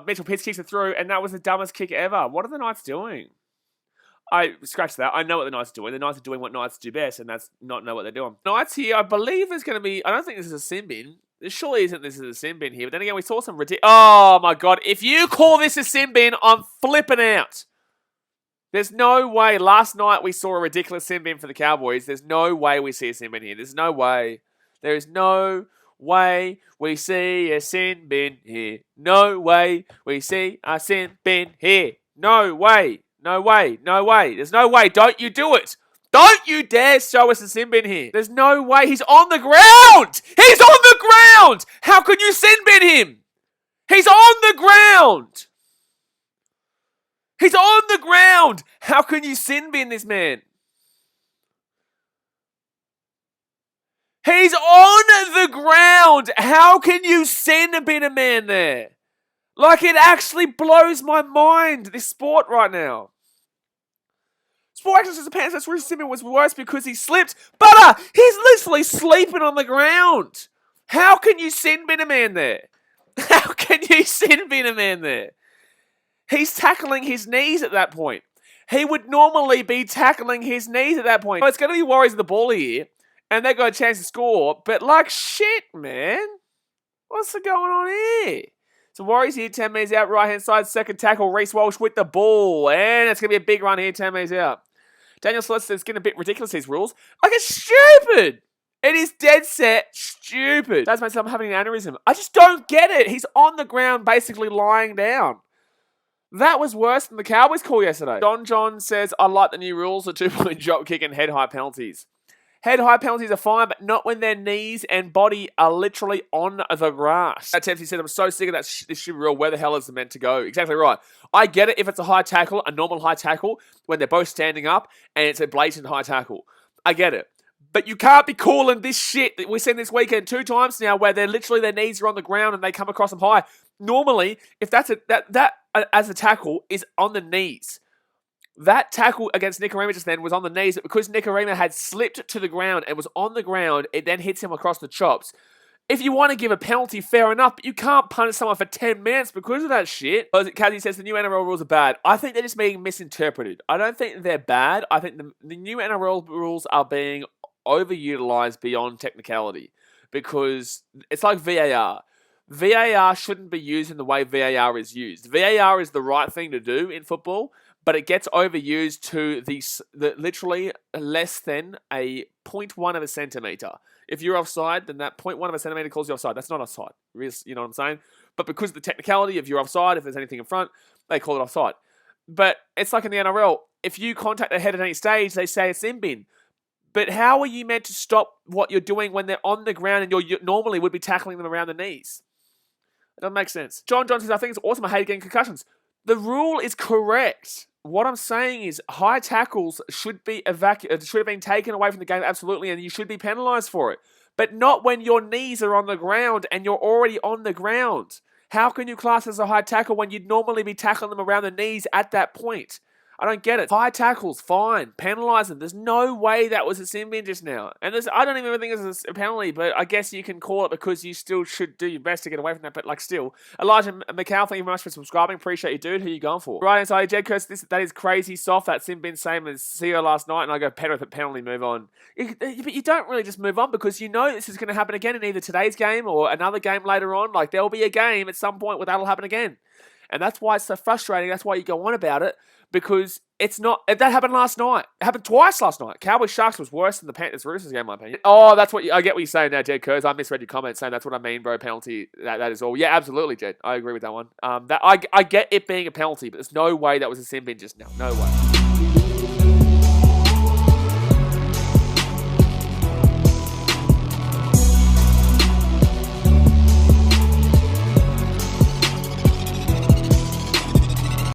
Mitchell Pitts kicks it through, and that was the dumbest kick ever. What are the Knights doing? I scratch that. I know what the Knights are doing. The Knights are doing what Knights do best, and that's not know what they're doing. Knights here, I believe there's going to be... I don't think this is a sin bin. There surely isn't this is a sin bin here. But then again, we saw some ridiculous... Oh, my God. If you call this a sin bin, I'm flipping out. There's no way. Last night, we saw a ridiculous sin bin for the Cowboys. There's no way we see a sin bin here. There's no way. There is no way we see a sin bin here. No way we see a sin bin here. No way. No way. No way. There's no way. Don't you do it. Don't you dare show us a sin bin here. There's no way. He's on the ground. He's on the ground. How can you sin bin him? He's on the ground. He's on the ground. How can you sin bin this man? He's on the ground. How can you sin bin a man there? Like, it actually blows my mind, this sport right now. Sport actually says the Panthers versus Simmons was worse because he slipped. But he's literally sleeping on the ground. How can you sin bin a man there? How can you sin bin a man there? He's tackling his knees at that point. He would normally be tackling his knees at that point. It's going to be Warriors of the ball here, and they've got a chance to score. But like shit, man. What's going on here? So Warriors here, 10 metres out, right-hand side, second tackle, Reece Walsh with the ball. And it's going to be a big run here, 10 metres out. Daniel Slutz is getting a bit ridiculous, these rules. Like, it's stupid. It is dead set stupid. That's makes I'm having an aneurysm. I just don't get it. He's on the ground, basically lying down. That was worse than the Cowboys call yesterday. Don John says, I like the new rules, the 2-point drop kick and head high penalties. Head high penalties are fine, but not when their knees and body are literally on the grass. He said, I'm so sick of that this stupid rule. Where the hell is it meant to go? Exactly right. I get it if it's a high tackle, a normal high tackle, when they're both standing up and it's a blatant high tackle. I get it. But you can't be calling this shit that we've seen this weekend 2 times now where they're literally their knees are on the ground and they come across them high. Normally, if that's that as a tackle is on the knees. That tackle against Nicarima just then was on the knees, but because Nicarima had slipped to the ground and was on the ground, it then hits him across the chops. If you want to give a penalty, fair enough, but you can't punish someone for 10 minutes because of that shit. Kazi says the new NRL rules are bad. I think they're just being misinterpreted. I don't think they're bad. I think the new NRL rules are being overutilized beyond technicality because it's like VAR. VAR shouldn't be used in the way VAR is used. VAR is the right thing to do in football, but it gets overused to the literally less than a 0.1 of a centimetre. If you're offside, then that 0.1 of a centimetre calls you offside. That's not offside. You know what I'm saying? But because of the technicality, if you're offside, if there's anything in front, they call it offside. But it's like in the NRL. If you contact the head at any stage, they say it's in bin. But how are you meant to stop what you're doing when they're on the ground and you normally would be tackling them around the knees? It doesn't make sense. John Johnson says, I think it's awesome. I hate getting concussions. The rule is correct. What I'm saying is high tackles should have been taken away from the game, absolutely, and you should be penalised for it. But not when your knees are on the ground and you're already on the ground. How can you class as a high tackle when you'd normally be tackling them around the knees at that point? I don't get it. High tackles, fine. Penalise them. There's no way that was a sin bin just now. And I don't even think it's a penalty, but I guess you can call it because you still should do your best to get away from that. But like still, Elijah McCall, thank you very much for subscribing. Appreciate you, dude. Who are you going for? Right inside, Jed Kurtz, that is crazy soft. That sin bin, same as CEO last night. And I go penalty, move on. But you don't really just move on because you know this is going to happen again in either today's game or another game later on. Like there'll be a game at some point where that'll happen again. And that's why it's so frustrating. That's why you go on about it. Because it's not... That happened last night. It happened twice last night. Cowboys Sharks was worse than the Panthers Roosters game, in my opinion. Oh, that's what... I get what you're saying now, Jed Kurz. I misread your comment saying that's what I mean, bro. Penalty. That is all. Yeah, absolutely, Jed. I agree with that one. I get it being a penalty, but there's no way that was a sin bin just now. No way.